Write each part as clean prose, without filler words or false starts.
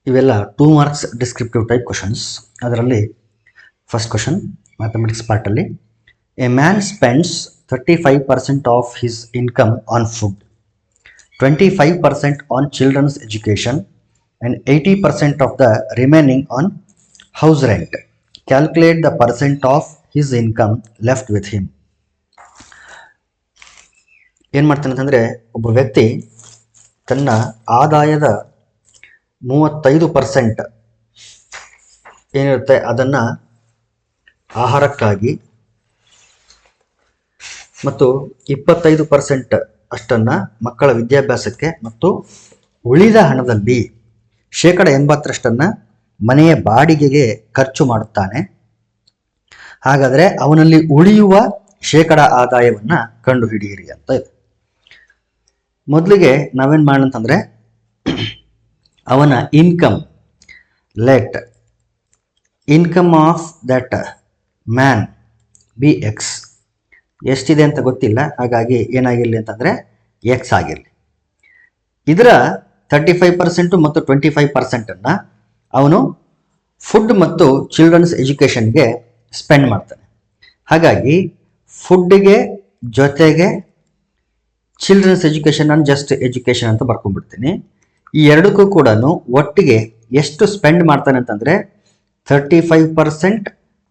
ಇವೆಲ್ಲ 2 marks descriptive type questions. ಅದರಲ್ಲಿ first question mathematics ಪಾರ್ಟಲ್ಲಿ, a man spends 35% of his income on food, 25% on children's education and 80% of the remaining on house rent. Calculate the percent of his income left with him. ಏನು ಮಾಡ್ತಾನೆ ಅಂತಂದರೆ, ಒಬ್ಬ ವ್ಯಕ್ತಿ ತನ್ನ ಆದಾಯದ 35% ಏನಿರುತ್ತೆ ಅದನ್ನು ಆಹಾರಕ್ಕಾಗಿ ಮತ್ತು 25% ಅಷ್ಟನ್ನು ಮಕ್ಕಳ ವಿದ್ಯಾಭ್ಯಾಸಕ್ಕೆ ಮತ್ತು ಉಳಿದ ಹಣದಲ್ಲಿ 80% ಮನೆಯ ಬಾಡಿಗೆಗೆ ಖರ್ಚು ಮಾಡುತ್ತಾನೆ. ಹಾಗಾದರೆ ಅವನಲ್ಲಿ ಉಳಿಯುವ ಆದಾಯವನ್ನು ಕಂಡುಹಿಡಿಯಿರಿ ಅಂತ ಇದೆ. ಮೊದಲಿಗೆ ನಾವೇನು ಮಾಡೋಣಂತಂದರೆ, ಅವನ income of that man B X. ಎಷ್ಟಿದೆ ಅಂತ ಗೊತ್ತಿಲ್ಲ, ಹಾಗಾಗಿ ಏನಾಗಿರಲಿ ಅಂತಂದರೆ ಎಕ್ಸ್ ಆಗಿರಲಿ. ಇದರ 35% ಮತ್ತು 25% ಅವನು ಫುಡ್ ಮತ್ತು ಚಿಲ್ಡ್ರನ್ಸ್ ಎಜುಕೇಷನ್ಗೆ ಸ್ಪೆಂಡ್ ಮಾಡ್ತಾನೆ. ಹಾಗಾಗಿ ಫುಡ್ಡಿಗೆ ಜೊತೆಗೆ ಚಿಲ್ಡ್ರನ್ಸ್ ಎಜುಕೇಷನ್, ನಾನು ಜಸ್ಟ್ ಎಜುಕೇಷನ್ ಅಂತ ಬರ್ಕೊಂಡ್ಬಿಡ್ತೀನಿ. ಈ ಎರಡಕ್ಕೂ ಕೂಡ ಒಟ್ಟಿಗೆ ಎಷ್ಟು ಸ್ಪೆಂಡ್ ಮಾಡ್ತಾನೆ ಅಂತಂದರೆ 35%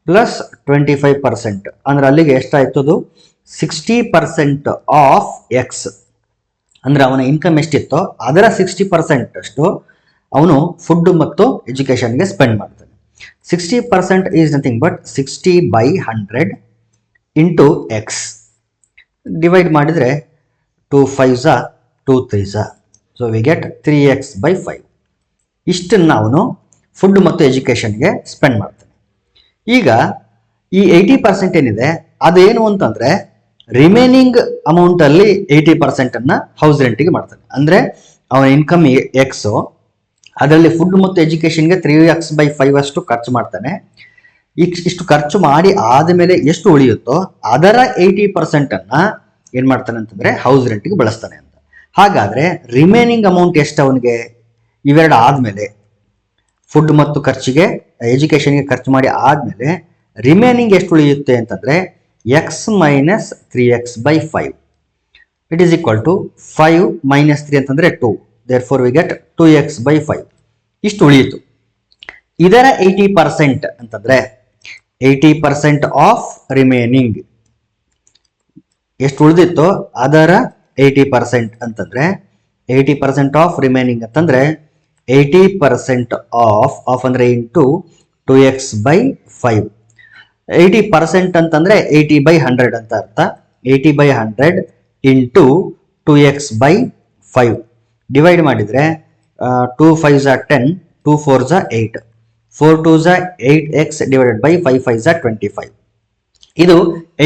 ಪ್ಲಸ್ 25%, ಅಂದರೆ ಅಲ್ಲಿಗೆ ಎಷ್ಟಾಯ್ತದು 60% ಆಫ್ ಎಕ್ಸ್. ಅಂದರೆ ಅವನ ಇನ್ಕಮ್ ಎಷ್ಟಿತ್ತೋ ಅದರ 60% ಅಷ್ಟು ಅವನು ಫುಡ್ ಮತ್ತು ಎಜುಕೇಷನ್ಗೆ ಸ್ಪೆಂಡ್ ಮಾಡ್ತಾನೆ. 60% is nothing but 60/100 into X. Divide ಮಾಡಿದರೆ 2 5s 2 3s, so we get 3x/5. ಇಷ್ಟನ್ನು ಅವನು ಫುಡ್ ಮತ್ತು ಎಜುಕೇಷನ್ಗೆ ಸ್ಪೆಂಡ್ ಮಾಡ್ತಾನೆ. ಈಗ ಈ 80% ಏನಿದೆ ಅದೇನು ಅಂತಂದರೆ, ರಿಮೈನಿಂಗ್ ಅಮೌಂಟಲ್ಲಿ 80% ಹೌಸ್ ರೆಂಟಿಗೆ ಮಾಡ್ತಾನೆ. ಅಂದರೆ ಅವನ ಇನ್ಕಮ್ ಎಕ್ಸು, ಅದರಲ್ಲಿ ಫುಡ್ ಮತ್ತು ಎಜುಕೇಷನ್ಗೆ 3x/5 ಅಷ್ಟು ಖರ್ಚು ಮಾಡ್ತಾನೆ. ಇಷ್ಟು ಖರ್ಚು ಮಾಡಿ ಆದಮೇಲೆ ಎಷ್ಟು ಉಳಿಯುತ್ತೋ ಅದರ 80% ಏನು ಮಾಡ್ತಾನೆ ಅಂತಂದರೆ ಹೌಸ್ ರೆಂಟಿಗೆ ಬಳಸ್ತಾನೆ ಅಂತ. ಹಾಗಾದರೆ ರಿಮೈನಿಂಗ್ ಅಮೌಂಟ್ ಎಷ್ಟು ಅವನಿಗೆ ಇವೆರಡು ಆದಮೇಲೆ, ಫುಡ್ ಮತ್ತು ಎಜುಕೇಷನ್ಗೆ ಖರ್ಚು ಮಾಡಿ ಆದಮೇಲೆ ರಿಮೈನಿಂಗ್ ಎಷ್ಟು ಉಳಿಯುತ್ತೆ ಅಂತಂದರೆ x minus 3x/5. It is equal to 5 minus 3 ಅಂತಂದರೆ 2. Therefore we get 2x/5. ಇಷ್ಟು ಉಳಿಯಿತು. ಇದರ 80% ಅಂತಂದರೆ 80% ಆಫ್ ರಿಮೈನಿಂಗ್ ಎಷ್ಟು ಉಳಿದಿತ್ತೋ ಅದರ 80% ಅಂತಂದರೆ 80% ಆಫ್ ರಿಮೈನಿಂಗ್ ಅಂತಂದರೆ 80% ಆಫ್ ಅಂದರೆ ಇಂಟು 2x/5. 80% ಅಂತಂದರೆ 80/100 ಅಂತ ಅರ್ಥ. 80/100 ಇಂಟು 2x/5 ಡಿವೈಡ್ ಮಾಡಿದರೆ 2 5s 10, 2 4s 8, 4 2s 8x divided by 5 5s 25. ಇದು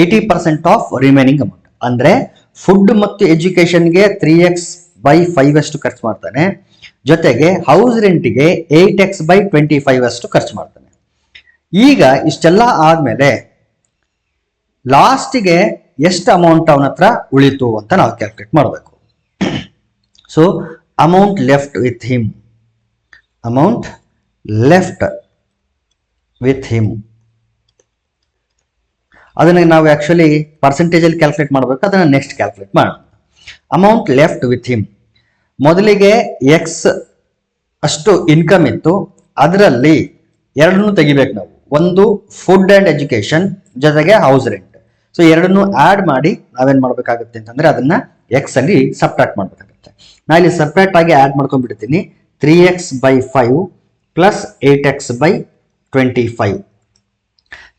80% ಆಫ್ ರಿಮೈನಿಂಗ್ ಅಮೌಂಟ್. ಅಂದರೆ ಫುಡ್ ಮತ್ತು ಎಜುಕೇಷನ್ಗೆ 3x/5 ಅಷ್ಟು ಖರ್ಚು ಮಾಡ್ತಾನೆ, ಜೊತೆಗೆ ಹೌಸ್ ರೆಂಟಿಗೆ 8x/25 ಅಷ್ಟು ಖರ್ಚು ಮಾಡ್ತಾನೆ. ಈಗ ಇಷ್ಟೆಲ್ಲ ಆದಮೇಲೆ ಲಾಸ್ಟಿಗೆ ಎಷ್ಟು ಅಮೌಂಟ್ ಅವನ ಹತ್ರ ಉಳಿತು ಅಂತ ನಾವು ಕ್ಯಾಲ್ಕುಲೇಟ್ ಮಾಡಬೇಕು. So amount left with him ಅದನ್ನು ನಾವು ಆ್ಯಕ್ಚುಲಿ ಪರ್ಸೆಂಟೇಜಲ್ಲಿ ಕ್ಯಾಲ್ಕುಲೇಟ್ ಮಾಡಬೇಕು. ಅದನ್ನು ನೆಕ್ಸ್ಟ್ ಕ್ಯಾಲ್ಕುಲೇಟ್ ಮಾಡೋಣ. ಅಮೌಂಟ್ ಲೆಫ್ಟ್ ವಿತ್ ಹಿಮ್, ಮೊದಲಿಗೆ ಎಕ್ಸ್ ಅಷ್ಟು ಇನ್ಕಮ್ ಇತ್ತು, ಅದರಲ್ಲಿ ಎರಡನ್ನೂ ತೆಗಿಬೇಕು ನಾವು. ಒಂದು ಫುಡ್ ಆ್ಯಂಡ್ ಎಜುಕೇಷನ್ ಜೊತೆಗೆ ಹೌಸ್ ರೆಂಟ್. ಸೊ ಎರಡನ್ನೂ ಆ್ಯಡ್ ಮಾಡಿ ನಾವೇನು ಮಾಡಬೇಕಾಗುತ್ತೆ ಅಂತಂದರೆ ಅದನ್ನು ಎಕ್ಸ್ ಅಲ್ಲಿ ಸಬ್ಟ್ರಾಕ್ಟ್ ಮಾಡಬೇಕಾಗುತ್ತೆ. ನಾ ಇಲ್ಲಿ ಸಪ್ರೇಟ್ ಆಗಿ ಆ್ಯಡ್ ಮಾಡ್ಕೊಂಡ್ಬಿಡ್ತೀನಿ. 3x/5 plus 8x/25.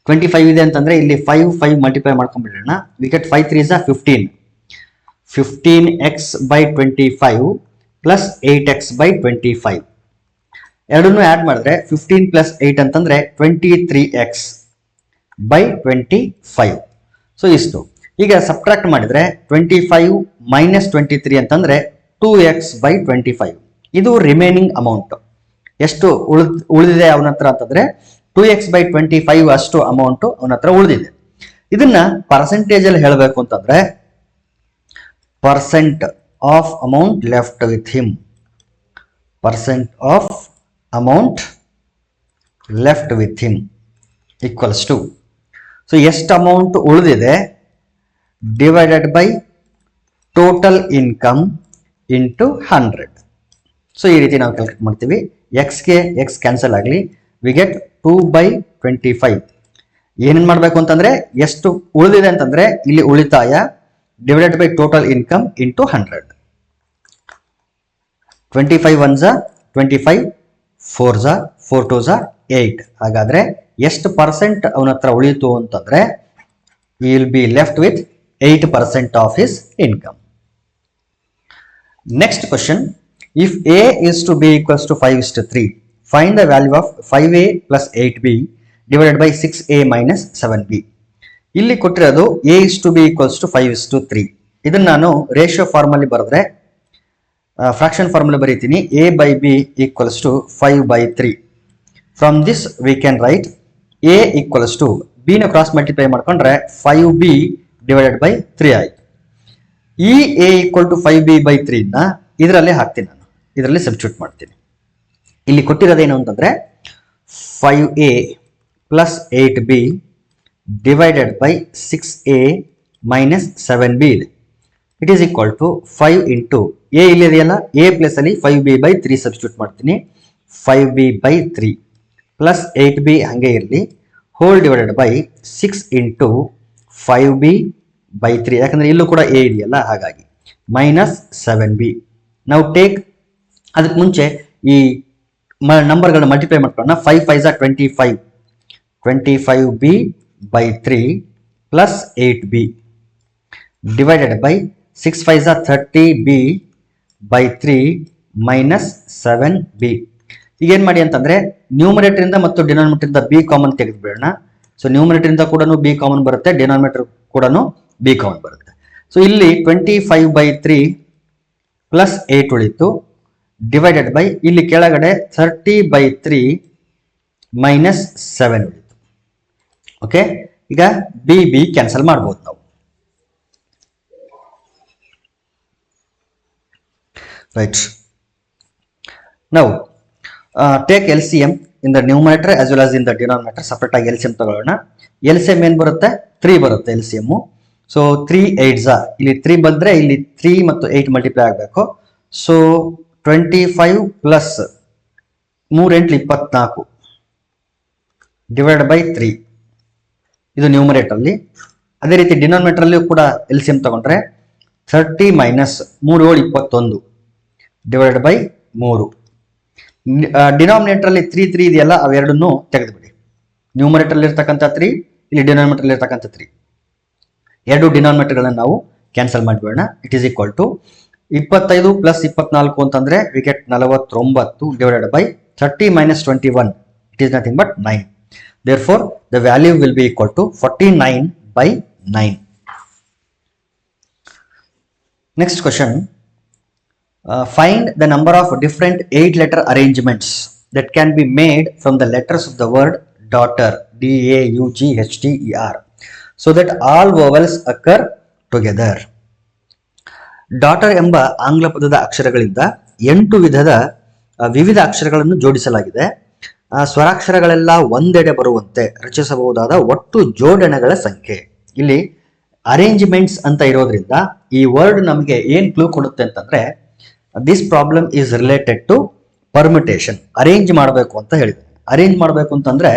25 ಇದೆ ಅಂತಂದರೆ ಇಲ್ಲಿ 5 ಮಲ್ಟಿಪ್ಲೈ ಮಾಡ್ಕೊಂಡ್ಬಿಡೋಣ. We get 5 3s 15. 15x/25 plus 8x/25. ಎರಡನ್ನೂ ಆ್ಯಡ್ ಮಾಡಿದ್ರೆ 15 ಪ್ಲಸ್ 8 ಅಂತಂದರೆ 23x/25. ಸೊ ಇಷ್ಟು. ಈಗ ಸಬ್ಟ್ರಾಕ್ಟ್ ಮಾಡಿದರೆ 25 ಮೈನಸ್ 23 ಅಂತಂದರೆ 2x/25. ಇದು ರಿಮೈನಿಂಗ್ ಅಮೌಂಟ್. ಎಷ್ಟು ಉಳಿದಿದೆ ಅವನ ಹತ್ರ ಅಂತಂದರೆ 2x/25 ಅಷ್ಟು ಅಮೌಂಟು ಅವನ ಹತ್ರ ಉಳಿದಿದೆ. ಇದನ್ನ ಪರ್ಸೆಂಟೇಜಲ್ಲಿ ಹೇಳಬೇಕು ಅಂತಂದರೆ percent of amount left with him, percent of amount left with him equals to, so ಎಷ್ಟು ಅಮೌಂಟ್ ಉಳಿದಿದೆ divided by total income into 100. So ಈ ರೀತಿ ನಾವು ಕ್ಯಾಲ್ಕುಲೇಟ್ ಮಾಡ್ತೀವಿ. ಎಕ್ಸ್ಗೆ ಎಕ್ಸ್ ಕ್ಯಾನ್ಸಲ್ ಆಗಲಿ, ವಿ ಗೆಟ್ 2/25. ಏನೇನು ಮಾಡಬೇಕು ಅಂತಂದ್ರೆ ಎಷ್ಟು ಉಳಿದಿದೆ ಅಂತಂದ್ರೆ ಇಲ್ಲಿ ಉಳಿತಾಯ divided by total income into 100. 25 1 ಝ 25, 4 ಝ 4 2 ಝ 8. ಹಾಗಾದ್ರೆ ಎಷ್ಟು ಪರ್ಸೆಂಟ್ ಅವನ ಹತ್ರ ಉಳಿಯಿತು ಅಂತಂದ್ರೆ he will be left with 8% of his income. Next question, if A is to B equals to 5:3, find the value of 5A plus 8B divided by 6A minus 7B. ಇಲ್ಲಿ ಕೊಟ್ಟಿರೋದು A is to B equals to 5:3. ಇದನ್ನು ನಾನು ratio ಫಾರ್ಮಲ್ಲಿ ಬರೆದ್ರೆ fraction ಫಾರ್ಮಲ್ಲಿ ಬರೀತೀನಿ. A by B equals to 5/3. From this we can write A equals to B ನ cross multiply ಮಾಡ್ಕೊಂಡ್ರೆ 5B ಡಿವೈಡೆಡ್ ಬೈ 3 ಆಯ್ತು. ಈ A ಈಕ್ವಲ್ ಟು 5B/3 ನ ಇದರಲ್ಲಿ ಹಾಕ್ತೀನಿ, ನಾನು ಇದರಲ್ಲಿ ಸಬ್ಸ್ಟಿಟ್ಯೂಟ್ ಮಾಡ್ತೀನಿ. ಇಲ್ಲಿ ಕೊಟ್ಟಿರೋದೇನು ಅಂತಂದ್ರೆ 5A plus 8B divided by 6A minus 7B ಇದೆ. It is equal to 5 into A ಇಲ್ಲಿದೆಯಲ್ಲ, A ಪ್ಲಸ್ ಅಲ್ಲಿ 5B/3 ಸಬ್ಸ್ಟಿಟ್ಯೂಟ್ ಮಾಡ್ತೀನಿ. 5B/3 ಪ್ಲಸ್ 8B ಹಂಗೆ ಇರಲಿ, whole divided by 6 into 5B/3, ಯಾಕಂದ್ರೆ ಇಲ್ಲೂ ಕೂಡ A ಇದೆಯಲ್ಲ ಹಾಗಾಗಿ, ಮೈನಸ್ 7B. ನಾವು ಟೇಕ್ ಅದಕ್ಕೆ ಮುಂಚೆ ಈ ನಂಬರ್ಗಳನ್ನ ಮಲ್ಟಿಪ್ಲೈ ಮಾಡ್ಕೊಳ್ಳೋಣ. 5 5 ಝ 25, 25B/3 plus 8B divided by 6 5 ಝ 30B/3 minus 7B. ಈಗ ಏನ್ ಮಾಡಿ ಅಂತಂದ್ರೆ ನ್ಯೂಮರೇಟರ್ ಇಂದ ಮತ್ತು ಡಿನಾಮಿನೇಟರ್ ಇಂದ B ಕಾಮನ್ ತೆಗೆದುಬಿಡೋಣ. ಸೊ ನ್ಯೂಮರೇಟರ್ ಇಂದ ಕೂಡ B ಕಾಮನ್ ಬರುತ್ತೆ, ಡಿನಾಮಿನೇಟರ್ ಕೂಡ B ಕಾಮನ್ ಬರುತ್ತೆ. ಸೊ ಇಲ್ಲಿ 25/3 ಪ್ಲಸ್ 8 ಉಳಿತು ಡಿವೈಡೆಡ್ ಬೈ ಇಲ್ಲಿ ಕೆಳಗಡೆ 30/3 ಮೈನಸ್ 7 ಉಳಿತು. ಓಕೆ, ಈಗ B ಕ್ಯಾನ್ಸಲ್ ಮಾಡ್ಬೋದು ನಾವು. ರೈಟ್, ನಾವು take LCM in the numerator as well as in the denominator. Separate ಆಗಿ LCM ತಗೊಳ್ಳೋಣ. LCM ಏನ್ ಬರುತ್ತೆ? 3 ಬರುತ್ತೆ LCM. ಸೊ 3 8 ಝ ಇಲ್ಲಿ 3 ಬಂದ್ರೆ ಇಲ್ಲಿ 3 ಮತ್ತು 8 ಮಲ್ಟಿಪ್ಲೈ ಆಗಬೇಕು. ಸೊ 25 ಪ್ಲಸ್ 3 8 24 ಡಿವೈಡ್ ಬೈ 3, ಇದು ನ್ಯೂಮರೇಟರ್ ಅಲ್ಲಿ. ಅದೇ ರೀತಿ ಡಿನಾಮಿನೇಟರ್ ಅಲ್ಲಿ ಕೂಡ LCM ತಗೊಂಡ್ರೆ 30 ಮೈನಸ್ 3 7 21 ಡಿವೈಡ್ ಬೈ 3. ಡಿನಾಮಿನೇಟರ್ ಅಲ್ಲಿ 3 3 ಇದೆಯಲ್ಲ, ಅವೆರಡನ್ನು ತೆಗೆದುಬಿಡಿ. ನ್ಯೂಮರೇಟರ್ ಅಲ್ಲಿ ಇರ್ತಕ್ಕಂಥ 3, ಇಲ್ಲಿ ಡಿನಾಮಿನೇಟರ್ ಅಲ್ಲಿ ಇರ್ತಕ್ಕಂಥ 3, ಎರಡು ಡಿನಾಮಿನೇಟರ್ ಗಳನ್ನ ನಾವು ಕ್ಯಾನ್ಸಲ್ ಮಾಡಿಬಿಡೋಣ. It is equal to 25 plus 24 ಅಂತಂದ್ರೆ we get 49 divided by 30 minus 21, it is nothing but 9. Therefore the value will be equal to 49/9. Next question, find the number of different 8-letter arrangements that can be made from the letters of the word daughter, DAUGHTER, so that all vowels occur together. Daughter ಎಂಬ ಆಂಗ್ಲ ಪದದ ಅಕ್ಷರಗಳಿಂದ 8 ವಿವಿಧ ಅಕ್ಷರಗಳನ್ನು ಜೋಡಿಸಲಾಗಿದೆ. ಸ್ವರಾಕ್ಷರಗಳೆಲ್ಲ ಒಂದೆಡೆ ಬರುವಂತೆ ರಚಿಸಬಹುದಾದ ಒಟ್ಟು ಜೋಡಣೆಗಳ ಸಂಖ್ಯೆ. ಇಲ್ಲಿ ಅರೇಂಜ್ಮೆಂಟ್ಸ್ ಅಂತ ಇರೋದ್ರಿಂದ ಈ ವರ್ಡ್ ನಮಗೆ ಏನ್ ಕ್ಲೂ ಕೊಡುತ್ತೆ ಅಂತಂದ್ರೆ this problem is related to permutation. Arrange ಮಾಡಬೇಕು ಅಂತ ಹೇಳಿದೆ. ಅರೇಂಜ್ ಮಾಡಬೇಕು ಅಂತಂದ್ರೆ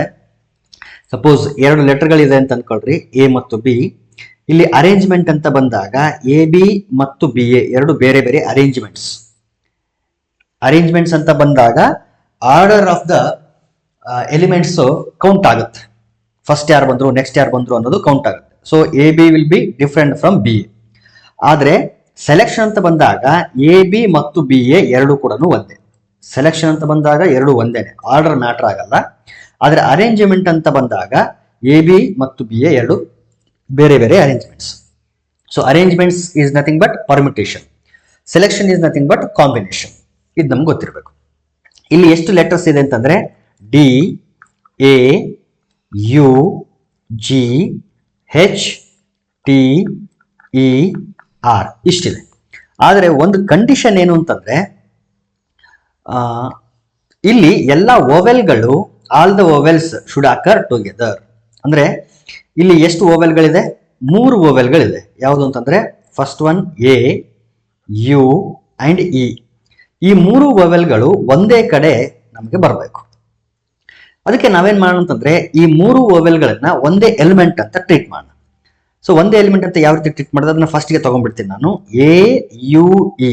ಸಪೋಸ್ 2 ಲೆಟರ್ಗಳಿದೆ ಅಂತ ಅನ್ಕೊಳ್ರಿ, A ಮತ್ತು B. ಇಲ್ಲಿ ಅರೇಂಜ್ಮೆಂಟ್ ಅಂತ ಬಂದಾಗ AB ಮತ್ತು BA ಎರಡು ಬೇರೆ ಬೇರೆ ಅರೇಂಜ್ಮೆಂಟ್ಸ್ ಅಂತ ಬಂದಾಗ order of the elements count ಆಗುತ್ತೆ. ಫಸ್ಟ್ ಯಾರು ಬಂದ್ರು, ನೆಕ್ಸ್ಟ್ ಯಾರು ಬಂದ್ರು ಅನ್ನೋದು ಕೌಂಟ್ ಆಗುತ್ತೆ. So AB will be different from BA. ಆದ್ರೆ ಸೆಲೆಕ್ಷನ್ ಅಂತ ಬಂದಾಗ AB ಮತ್ತು BA ಎರಡು ಕೂಡ ಒಂದೇ. ಸೆಲೆಕ್ಷನ್ ಅಂತ ಬಂದಾಗ ಎರಡು ಒಂದೇನೆ, ಆರ್ಡರ್ ಮ್ಯಾಟರ್ ಆಗಲ್ಲ. ಆದ್ರೆ ಅರೇಂಜ್ಮೆಂಟ್ ಅಂತ ಬಂದಾಗ AB ಮತ್ತು BA ಎರಡು ಬೇರೆ ಬೇರೆ arrangements. So arrangements is nothing but permutation, selection is nothing but combination. ಇದು ನಮ್ಗೆ ಗೊತ್ತಿರಬೇಕು. ಇಲ್ಲಿ ಎಷ್ಟು ಲೆಟರ್ಸ್ ಇದೆ ಅಂತಂದ್ರೆ DAUGHTER ಇಷ್ಟಿದೆ. ಆದರೆ ಒಂದು ಕಂಡೀಷನ್ ಏನು ಅಂತಂದ್ರೆ ಇಲ್ಲಿ ಎಲ್ಲ ಓವೆಲ್ಗಳು all the vowels should occur together. ಅಂದ್ರೆ ಇಲ್ಲಿ ಎಷ್ಟು ಓವೆಲ್ಗಳಿದೆ? 3 ಓವೆಲ್ಗಳಿದೆ. ಯಾವುದು ಅಂತಂದ್ರೆ first one A, U and E. ಈ 3 ಓವೆಲ್ಗಳು ಒಂದೇ ಕಡೆ ನಮಗೆ ಬರಬೇಕು. ಅದಕ್ಕೆ ನಾವೇನ್ ಮಾಡೋಣ ಅಂತಂದ್ರೆ ಈ 3 ಓವೆಲ್ಗಳನ್ನ ಒಂದೇ ಎಲಿಮೆಂಟ್ ಅಂತ ಟ್ರೀಟ್ ಮಾಡೋಣ. ಸೊ ಒಂದೇ ಎಲಿಮೆಂಟ್ ಅಂತ ಯಾವ ರೀತಿ ಟ್ರೀಟ್ ಮಾಡೋದು ಅದನ್ನ ಫಸ್ಟ್ಗೆ ತಗೊಂಡ್ಬಿಡ್ತೀನಿ ನಾನು. ಎ ಯು ಇ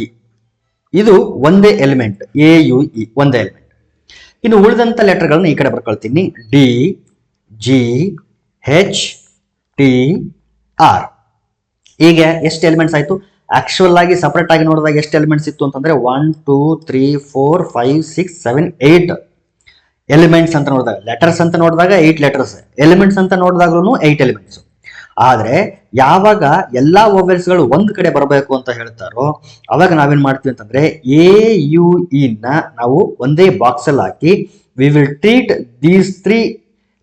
ಇದು ಒಂದೇ ಎಲಿಮೆಂಟ್, ಎ ಯು ಇ ಒಂದೇ ಎಲಿಮೆಂಟ್. ಇನ್ನು ಉಳಿದಂತ ಲೆಟರ್ಗಳನ್ನ ಈ ಕಡೆ ಬರ್ಕೊಳ್ತೀನಿ. D, G, H, T, R. ಈಗ ಎಷ್ಟು ಎಲಿಮೆಂಟ್ಸ್ ಆಯ್ತು? ಆಕ್ಚುಯಲ್ ಆಗಿ ಸಪರೇಟ್ ಆಗಿ ನೋಡಿದಾಗ ಎಷ್ಟು ಎಲಿಮೆಂಟ್ಸ್ ಇತ್ತು ಅಂತಂದ್ರೆ 1 2 3 4 5 6 7 8 ಎಲಿಮೆಂಟ್ಸ್ ಅಂತ ನೋಡಿದಾಗ, ಲೆಟರ್ಸ್ ಅಂತ ನೋಡಿದಾಗ 8 ಲೆಟರ್ಸ್, ಎಲಿಮೆಂಟ್ಸ್ ಅಂತ ನೋಡಿದಾಗ್ಲೂ 8 ಎಲಿಮೆಂಟ್ಸ್. ಆದ್ರೆ ಯಾವಾಗ ಎಲ್ಲಾ ಓವೆಲ್ಸ್ಗಳು ಒಂದ್ ಕಡೆ ಬರಬೇಕು ಅಂತ ಹೇಳ್ತಾರೋ ಅವಾಗ ನಾವೇನ್ ಮಾಡ್ತೀವಿ ಅಂತಂದ್ರೆ ಎ ಯು ಇ ನ ನಾವು ಒಂದೇ ಬಾಕ್ಸ್ ಅಲ್ಲಿ ಹಾಕಿ we will treat these 3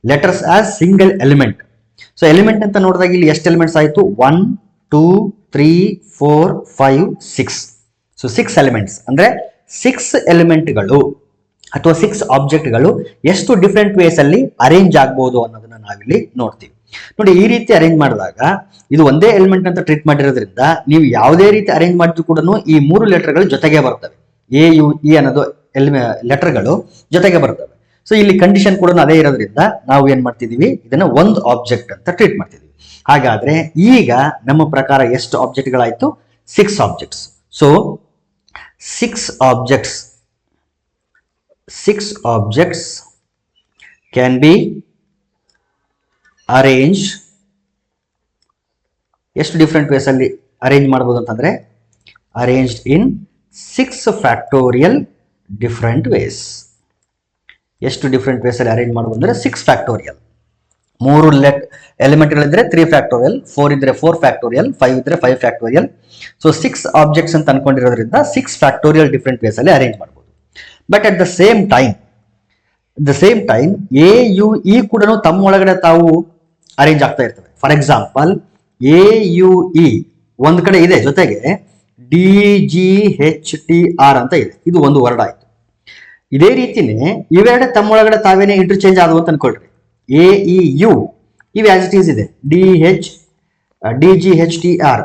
letters as single element. So element ಅಂತ ನೋಡಿದಾಗ ಇಲ್ಲಿ ಎಷ್ಟು ಎಲಿಮೆಂಟ್ಸ್ ಆಯ್ತು? 1 2 3 4 5 6. ಸೊ 6 ಎಲಿಮೆಂಟ್ಸ್ ಅಂದ್ರೆ 6 ಎಲಿಮೆಂಟ್ಗಳು ಅಥವಾ 6 ಆಬ್ಜೆಕ್ಟ್ಗಳು ಎಷ್ಟು ಡಿಫ್ರೆಂಟ್ ವೇಸ್ ಅಲ್ಲಿ ಅರೇಂಜ್ ಆಗ್ಬಹುದು ಅನ್ನೋದನ್ನ ನಾವಿಲ್ಲಿ ನೋಡ್ತೀವಿ. ನೋಡಿ, ಈ ರೀತಿ ಅರೇಂಜ್ ಮಾಡಿದಾಗ ಇದು ಒಂದೇ ಎಲಿಮೆಂಟ್ ಅಂತ ಟ್ರೀಟ್ ಮಾಡಿರೋದ್ರಿಂದ ನೀವು ಯಾವುದೇ ರೀತಿ ಅರೇಂಜ್ ಮಾಡಿದ್ರು ಕೂಡ ಈ 3 ಲೆಟರ್ಗಳು ಜೊತೆಗೆ ಬರ್ತವೆ. ಎ ಯು ಇ ಅನ್ನೋದು ಲೆಟರ್ಗಳು ಜೊತೆಗೆ ಬರ್ತವೆ. ಸೊ ಇಲ್ಲಿ ಕಂಡೀಷನ್ ಕೂಡ ಅದೇ ಇರೋದ್ರಿಂದ ನಾವು ಏನ್ ಮಾಡ್ತಿದೀವಿ, ಇದನ್ನ ಒಂದು ಆಬ್ಜೆಕ್ಟ್ ಅಂತ ಟ್ರೀಟ್ ಮಾಡ್ತಿದೀವಿ. ಹಾಗಾದ್ರೆ ಈಗ ನಮ್ಮ ಪ್ರಕಾರ ಎಷ್ಟು ಆಬ್ಜೆಕ್ಟ್ಗಳಾಯ್ತು? 6 objects. So 6 objects can be arranged. ಎಷ್ಟು ಡಿಫ್ರೆಂಟ್ ವೇಸ್ ಅಲ್ಲಿ ಅರೇಂಜ್ ಮಾಡಬಹುದು ಅಂತಂದ್ರೆ arranged in 6 factorial different ways. ಎಷ್ಟು ಡಿಫ್ರೆಂಟ್ ವೇಸ್ ಅಲ್ಲಿ ಅರೇಂಜ್ ಮಾಡಬಹುದು ಅಂದ್ರೆ 6 ಫ್ಯಾಕ್ಟೋರಿಯಲ್. 3 ಎಲಿಮೆಂಟ್ಗಳಿದ್ರೆ 3 ಫ್ಯಾಕ್ಟೋರಿಯಲ್, 4 ಇದ್ರೆ 4 ಫ್ಯಾಕ್ಟೋರಿಯಲ್, 5 ಇದ್ರೆ 5 ಫ್ಯಾಕ್ಟೋರಿಯಲ್. ಸೊ 6 ಆಬ್ಜೆಕ್ಟ್ಸ್ ಅಂತ ಅನ್ಕೊಂಡಿರೋದ್ರಿಂದ 6 ಫ್ಯಾಕ್ಟೋರಿಯಲ್ ಡಿಫ್ರೆಂಟ್ ವೇಸ್ ಅಲ್ಲಿ ಅರೇಂಜ್ ಮಾಡಬಹುದು. But at the same time A U E ಕೂಡ ತಮ್ಮ ಒಳಗಡೆ ತಾವು ಅರೇಂಜ್ ಆಗ್ತಾ ಇರ್ತವೆ. For example A U E ಒಂದ್ ಕಡೆ ಇದೆ, ಜೊತೆಗೆ D G H T R ಅಂತ ಇದೆ. ಇದು ಒಂದು ವರ್ಡ್ ಆಯ್ತು. ಇದೇ ರೀತಿನೇ ಇವೆರಡೆ ತಮ್ಮೊಳಗಡೆ ತಾವೇನೆ ಇಂಟರ್ಚೇಂಜ್ ಆದವು ಅಂತ ಅನ್ಕೊಳ್ರಿ. ಎ ಇ ಯು ಇವು ಆಸ್ ಇಟ್ ಈಸ್ ಇದೆ, D G H T R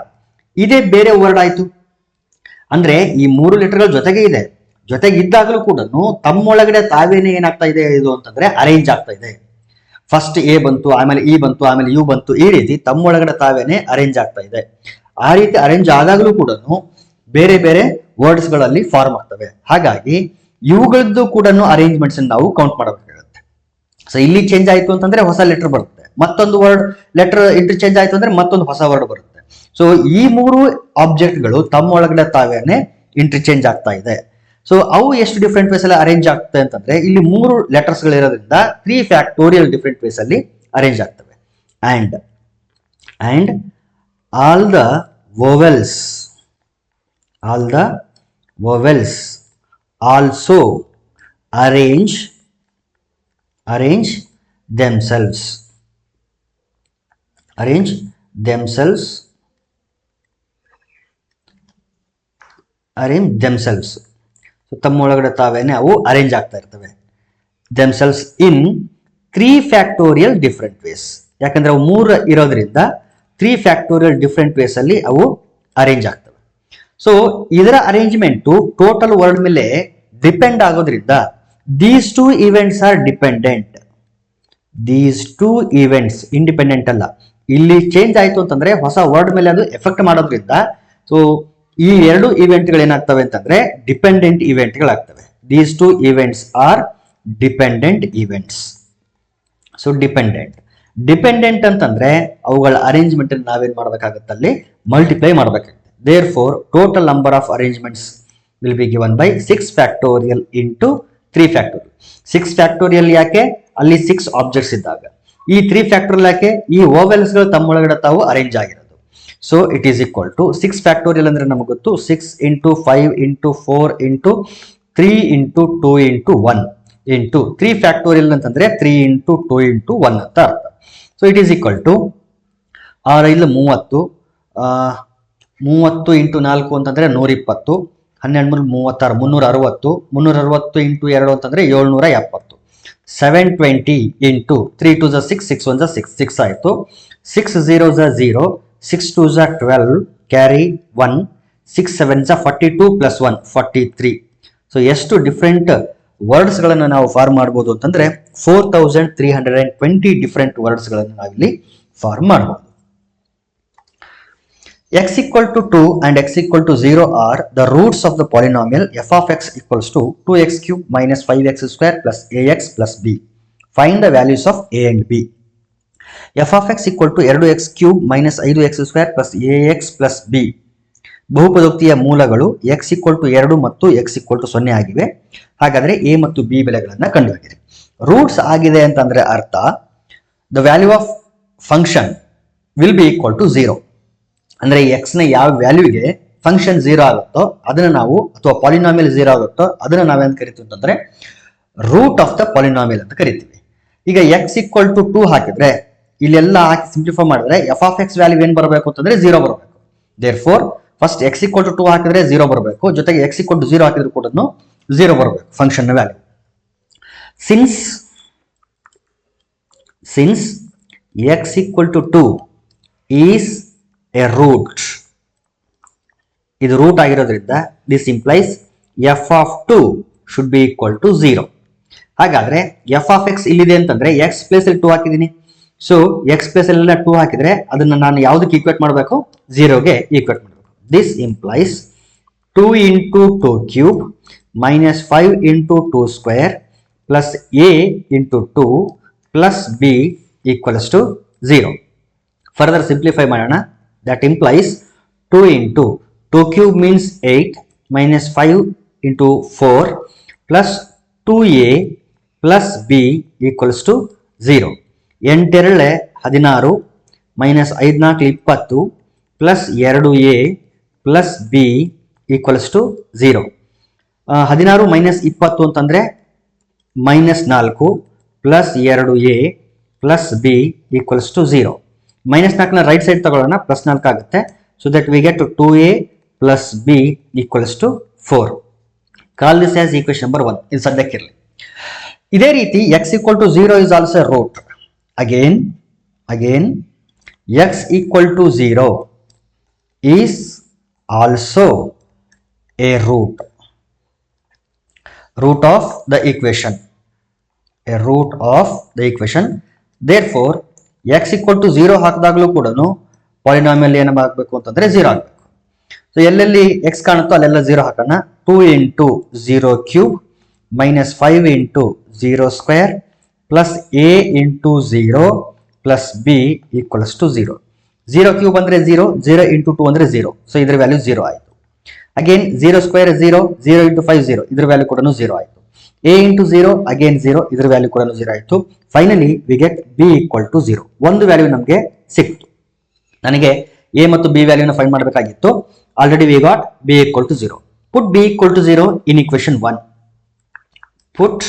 ಇದೇ ಬೇರೆ ವರ್ಡ್ ಆಯ್ತು. ಅಂದ್ರೆ ಈ 3 ಲೆಟರ್ಗಳು ಜೊತೆಗೆ ಇದೆ, ಜೊತೆಗೆ ಇದ್ದಾಗಲೂ ಕೂಡ ತಮ್ಮೊಳಗಡೆ ತಾವೇನೆ ಏನಾಗ್ತಾ ಇದೆ ಇದು ಅಂತಂದ್ರೆ ಅರೇಂಜ್ ಆಗ್ತಾ ಇದೆ. ಫಸ್ಟ್ ಎ ಬಂತು, ಆಮೇಲೆ ಇ ಬಂತು, ಆಮೇಲೆ ಯು ಬಂತು, ಈ ರೀತಿ ತಮ್ಮೊಳಗಡೆ ತಾವೇನೆ ಅರೇಂಜ್ ಆಗ್ತಾ ಇದೆ. ಆ ರೀತಿ ಅರೇಂಜ್ ಆದಾಗಲೂ ಕೂಡ ಬೇರೆ ಬೇರೆ ವರ್ಡ್ಸ್ ಗಳಲ್ಲಿ ಫಾರ್ಮ್ ಆಗ್ತವೆ. ಹಾಗಾಗಿ ಇವುಗಳದ್ದು ಕೂಡ ಅರೇಂಜ್ಮೆಂಟ್ಸ್ ನಾವು ಕೌಂಟ್ ಮಾಡಬೇಕಾಗುತ್ತೆ. ಸೊ ಇಲ್ಲಿ ಚೇಂಜ್ ಆಯ್ತು ಅಂತಂದ್ರೆ ಹೊಸ ಲೆಟರ್ ಬರುತ್ತೆ, ಮತ್ತೊಂದು ವರ್ಡ್ ಲೆಟರ್ ಇಂಟರ್ಚೇಂಜ್ ಆಯ್ತು ಅಂದ್ರೆ ಮತ್ತೊಂದು ಹೊಸ ವರ್ಡ್ ಬರುತ್ತೆ. ಸೊ ಈ 3 ಆಬ್ಜೆಕ್ಟ್ಗಳು ತಮ್ಮೊಳಗಡೆ ತಾವೇನೆ ಇಂಟರ್ಚೇಂಜ್ ಆಗ್ತಾ ಇದೆ. ಸೊ ಅವು ಎಷ್ಟು ಡಿಫ್ರೆಂಟ್ ವೇಸ್ ಅಲ್ಲಿ ಅರೇಂಜ್ ಆಗ್ತದೆ ಅಂತಂದ್ರೆ ಇಲ್ಲಿ 3 ಲೆಟರ್ಸ್ ಗಳಿರೋದ್ರಿಂದ 3 ಫ್ಯಾಕ್ಟೋರಿಯಲ್ ಡಿಫ್ರೆಂಟ್ ವೇಸ್ ಅಲ್ಲಿ ಅರೇಂಜ್ ಆಗ್ತವೆ. And all the vowels also arrange themselves so ತಮ್ಮೊಳಗಡೆ ತಾವೇನೆ ಅವು ಅರೇಂಜ್ ಆಗ್ತಾ ಇರ್ತವೆ. themselves in 3 factorial different ways. ಯಾಕಂದ್ರೆ ಅವು 3 ಇರೋದ್ರಿಂದ 3 ಫ್ಯಾಕ್ಟೋರಿಯಲ್ ಡಿಫ್ರೆಂಟ್ ವೇಸ್ ಅಲ್ಲಿ ಅವು ಅರೇಂಜ್ ಆಗ್ತವೆ. ಸೊ ಇದರ ಅರೇಂಜ್ಮೆಂಟ್ ಟೋಟಲ್ ವರ್ಡ್ ಮೇಲೆ ಡಿಪೆಂಡ್ ಆಗೋದ್ರಿಂದ these 2 events are dependent. These 2 events independent ಅಲ್ಲ. ಇಲ್ಲಿ ಚೇಂಜ್ ಆಯ್ತು ಅಂತಂದ್ರೆ ಹೊಸ ವರ್ಡ್ ಮೇಲೆ ಅದು ಎಫೆಕ್ಟ್ ಮಾಡೋದ್ರಿಂದ ಸೊ ಈ 2 ಇವೆಂಟ್ಗಳು ಏನಾಗ್ತವೆ ಅಂತಂದ್ರೆ ಡಿಪೆಂಡೆಂಟ್ ಇವೆಂಟ್ಗಳಾಗ್ತವೆ. These 2 events are dependent events. So dependent ಅಂತಂದ್ರೆ ಅವುಗಳ ಅರೇಂಜ್ಮೆಂಟ್ ನಾವೇನ್ ಮಾಡ್ಬೇಕಾಗುತ್ತೆ, ಅಲ್ಲಿ ಮಲ್ಟಿಪ್ಲೈ ಮಾಡ್ಬೇಕಾಗುತ್ತೆ. therefore total number of arrangements will be given by 6 factorial into 3 factorial. 6 factorial ಯಾಕೆ? ಅಲ್ಲಿ 6 ಆಬ್ಜೆಕ್ಟ್ಸ್ ಇದ್ದಾಗ. ಈ 3 ಫ್ಯಾಕ್ಟೋರಿಯಲ್ ಯಾಕೆ? ಈ ಓವೆಲ್ಸ್ ಗಳು ತಮ್ಮೊಳಗಡೆ ತಾವು ಅರೇಂಜ್ ಆಗಿರೋದು. So it is equal to 6 factorial ಅಂದ್ರೆ ನಮಗೆ ಗೊತ್ತು 6 into 5 into 4 into 3 into 2 into 1 into 3 factorial ಅಂತಂದ್ರೆ 3 into 2 into 1 ಅಂತ ಅರ್ಥ. So it is equal to 6 30 30 into 4 ಅಂತಂದ್ರೆ 120, 12 36 360 360 ಇಂಟು 2 ಅಂತಂದ್ರೆ 770 720 ಇಂಟು 3 2 6 6 1 6 6 ಆಯಿತು 6 0 0 6 2 12 ಕ್ಯಾರಿ 1 6 7 42 ಪ್ಲಸ್ 1 43 ಸೊ ಎಷ್ಟು ಡಿಫ್ರೆಂಟ್ ವರ್ಡ್ಸ್ಗಳನ್ನು ನಾವು ಫಾರ್ಮ್ ಮಾಡ್ಬೋದು ಅಂತಂದ್ರೆ 4320 ಡಿಫ್ರೆಂಟ್ ವರ್ಡ್ಸ್ಗಳನ್ನು ನಾವಿಲ್ಲಿ ಫಾರ್ಮ್ ಮಾಡ್ಬೋದು. x equal to 2 and x equal to 0 are the roots of the polynomial f of x equals to 2x cube minus 5x square plus ax plus b. Find the values of a and b. f of x equal to 2x cube minus 5x square plus ax plus b. ಬಹುಪದೋಕ್ತಿಯ ಮೂಲಗಳು x equal to 2 ಮತ್ತು x equal to 0 ಆಗಿವೆ. ಹಾಗಾದ್ರೆ a ಮತ್ತು b ಬೆಲೆಗಳನ್ನು ಕಂಡುಹಿಡಿಯಿರಿ. Roots ಆಗಿದೆ ಅಂತಂದ್ರೆ ಅರ್ಥ the value of function will be equal to 0. ಅಂದ್ರೆ ಎಕ್ಸ್ ನ ಯಾವ ವ್ಯಾಲ್ಯೂಗೆ ಫಂಕ್ಷನ್ 0 ಆಗುತ್ತೋ ಅದನ್ನ ನಾವು ಅಥವಾ ಪಾಲಿನಾಮಿಯಲ್ 0 ಆಗುತ್ತೋ ಅದನ್ನ ನಾವೇನ್ ಕರಿತೀವಿ ಅಂತಂದ್ರೆ ರೂಟ್ ಆಫ್ ದ ಪಾಲಿನಾಮಿಯಲ್ ಅಂತ ಕರಿತೀವಿ. ಈಗ ಎಕ್ಸ್ ಈಕ್ವಲ್ ಟು 2 ಹಾಕಿದ್ರೆ ಇಲ್ಲೆಲ್ಲ ಹಾಕಿ ಸಿಂಪ್ಲಿಫೈ ಮಾಡಿದ್ರೆ ಎಫ್ ಆಫ್ ಎಕ್ಸ್ ವ್ಯಾಲ್ಯೂ ಏನ್ ಬರಬೇಕು ಅಂತಂದ್ರೆ 0 ಬರಬೇಕು. Therefore first X equal to 2 ಹಾಕಿದ್ರೆ 0 ಬರಬೇಕು, ಜೊತೆಗೆ ಎಕ್ಸ್ ಈಕ್ವಲ್ ಟು 0 ಹಾಕಿದ್ರು ಕೂಡ 0 ಬರಬೇಕು ಫಂಕ್ಷನ್ ನ value. Since X equal to 2 is a root, ಇದು ರೂಟ್ ಆಗಿರೋದ್ರಿಂದ this implies f of 2 should be equal to 0. ಹಾಗಾದ್ರೆ f of x ಇಲ್ಲಿದೆ ಅಂತಂದ್ರೆ x ಪ್ಲೇಸ್ ಅಲ್ಲಿ 2 ಹಾಕಿದೀನಿ. ಸೊ x ಪ್ಲೇಸ್ ಅಲ್ಲಿ 2 ಹಾಕಿದ್ರೆ ಅದನ್ನ ನಾನು ಯಾವುದಕ್ಕೆ ಈಕ್ವೇಟ್ ಮಾಡಬೇಕು? 0 ಗೆ ಈಕ್ವೇಟ್ ಮಾಡಬೇಕು. this implies 2 into 2 cube minus 5 into 2 square plus a into 2 plus b equals to 0. further simplify ಮಾಡೋಣ. That implies 2 into 2 cube means 8 minus 5 into 4 plus 2a plus b equals to 0. 8 16 minus 5 4 20 plus 2a plus b equals to 0. 16 minus 20 ಅಂತಂದ್ರೆ minus 4 plus 2a plus b equals to 0. Minus 4ನ right side ತಗೊಳ್ಳೋಣ, plus 4 ಆಗುತ್ತೆ. So that we get 2a plus b equals to 4. Call this as equation number 1. ಇದು ಸದ್ಯಕ್ಕಿರಲಿ. ಇದೇ ರೀತಿ x equal to 0 is also root. Again x equal to 0 is also a root of the equation. Therefore x equal to 0 ಹಾಕಿದಾಗಲೂ ಕೂಡ polynomial ಏನು ಆಗಬೇಕು ಅಂತಂದ್ರೆ 0 ಆಗಬೇಕು. ಸೊ ಎಲ್ಲೆಲ್ಲಿ x ಕಾಣುತ್ತೋ ಅಲ್ಲೆಲ್ಲ 0 ಹಾಕೋಣ. 2 into 0 cube minus 5 into 0 square plus a into 0 plus b equals to 0. 0 cube ಅಂದ್ರೆ 0, 0 into 2 ಅಂದ್ರೆ 0. ಸೊ ಇದರ ವ್ಯಾಲ್ಯೂ 0 ಆಯಿತು. ಅಗೇನ್ 0 ಸ್ಕ್ವೇರ್ 0, 0 into 5 0, ಇದರ ವ್ಯಾಲ್ಯೂ ಕೂಡ 0 ಆಯಿತು. a into 0 again 0, ಇದರ ವ್ಯಾಲ್ಯೂ ಕೂಡ 0 ಆಯಿತು. Finally we get b equal to 0. ಒಂದು ವ್ಯಾಲ್ಯೂ ನಮಗೆ ಸಿಕ್ತು. ನನಗೆ a ಮತ್ತು b ವ್ಯಾಲ್ಯೂನ ಫೈಂಡ್ ಮಾಡಬೇಕಾಗಿತ್ತು. Already we got b equal to 0. Put b equal to 0 in equation 1. Put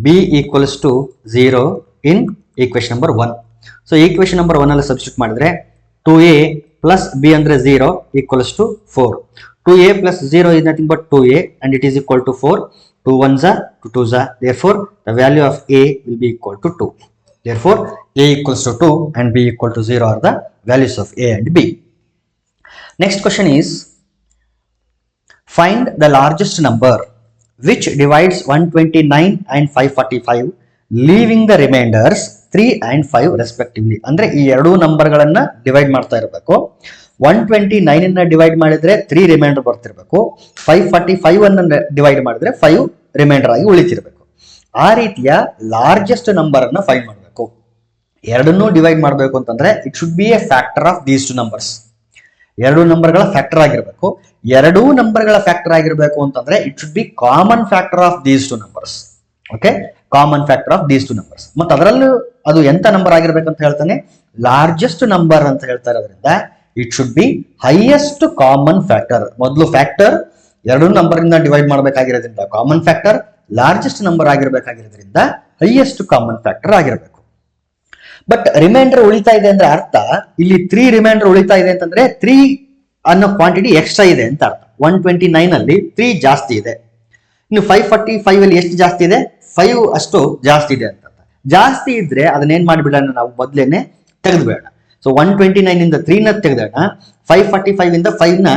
b equals to 0 in equation number 1. So equation number 1 ಅಲ್ಲಿ substitute ಮಾಡಿದ್ರೆ 2a plus b ಅಂದ್ರೆ 0 equals to 4. 2a plus 0 is nothing but 2a and it is equal to 4. 2 1s are 2 2s are. Therefore the value of a will be equal to 2. Therefore a equals to 2 and b equal to 0 are the values of a and b. Next question is, find the largest number which divides 129 and 545 leaving the remainders 3 and 5 respectively. ಅಂದ್ರೆ ಈ ಎರಡು ನಂಬರ್ಗಳನ್ನ divide ಮಾಡ್ತಾ ಇರಬೇಕು. 129 ಅನ್ನ divide ಮಾಡಿದ್ರೆ 3 reminder ಬರ್ತಿರ್ಬೇಕು. 545 ಅನ್ನ divide ಮಾಡಿದ್ರೆ 5 reminder ಆಗಿ ಉಳಿತಿರ್ಬೇಕು. ಆ ರೀತಿಯ ಲಾರ್ಜೆಸ್ಟ್ ನಂಬರ್ ಅನ್ನ ಫೈಂಡ್ ಮಾಡಬೇಕು. ಎರಡನ್ನೂ ಡಿವೈಡ್ ಮಾಡಬೇಕು ಅಂತಂದ್ರೆ it should B A factor of these two numbers. ಎರಡು ನಂಬರ್ಗಳ ಫ್ಯಾಕ್ಟರ್ ಆಗಿರಬೇಕು. ಎರಡೂ ನಂಬರ್ಗಳ ಫ್ಯಾಕ್ಟರ್ ಆಗಿರಬೇಕು ಅಂತಂದ್ರೆ it should B common factor of these two numbers. Okay, common factor of these two numbers. ಮತ್ತೆ ಅದರಲ್ಲೂ ಅದು ಎಂತ ನಂಬರ್ ಆಗಿರ್ಬೇಕಂತ ಹೇಳ್ತಾನೆ, ಲಾರ್ಜೆಸ್ಟ್ ನಂಬರ್ ಅಂತ ಹೇಳ್ತಾ ಇರೋದ್ರಿಂದ it should be highest common factor. ಮೊದಲು ಫ್ಯಾಕ್ಟರ್ ಎರಡು ನಂಬರ್ ಇಂದ ಡಿವೈಡ್ ಮಾಡಬೇಕಾಗಿರೋದ್ರಿಂದ ಕಾಮನ್ ಫ್ಯಾಕ್ಟರ್, ಲಾರ್ಜೆಸ್ಟ್ ನಂಬರ್ ಆಗಿರ್ಬೇಕಾಗಿರೋದ್ರಿಂದ ಹೈಯೆಸ್ಟ್ ಕಾಮನ್ ಫ್ಯಾಕ್ಟರ್ ಆಗಿರಬೇಕು. ಬಟ್ ರಿಮೈಂಡರ್ ಉಳಿತಾ ಇದೆ ಅಂದ್ರೆ ಅರ್ಥ ಇಲ್ಲಿ 3 ರಿಮೈಂಡರ್ ಉಳಿತಾ ಇದೆ ಅಂತಂದ್ರೆ 3 ಅನ್ನೋ ಕ್ವಾಂಟಿಟಿ ಎಕ್ಸ್ಟ್ರಾ ಇದೆ ಅಂತ ಅರ್ಥ. 129 ಅಲ್ಲಿ 3 ಜಾಸ್ತಿ ಇದೆ. ಇನ್ನು 545 ಅಲ್ಲಿ ಎಷ್ಟು ಜಾಸ್ತಿ ಇದೆ? 5 ಅಷ್ಟು ಜಾಸ್ತಿ ಇದೆ ಅಂತ. ಜಾಸ್ತಿ ಇದ್ರೆ ಅದನ್ನೇನ್ ಮಾಡಿಬಿಡೋಣ, ನಾವು ಮೊದಲೇನೆ ತೆಗೆದುಬೇಡ. ಸೊ 129 ಇಂದ 3 ನ ತೆಗೆದೋಣ, 545 ಇಂದ 5 ನ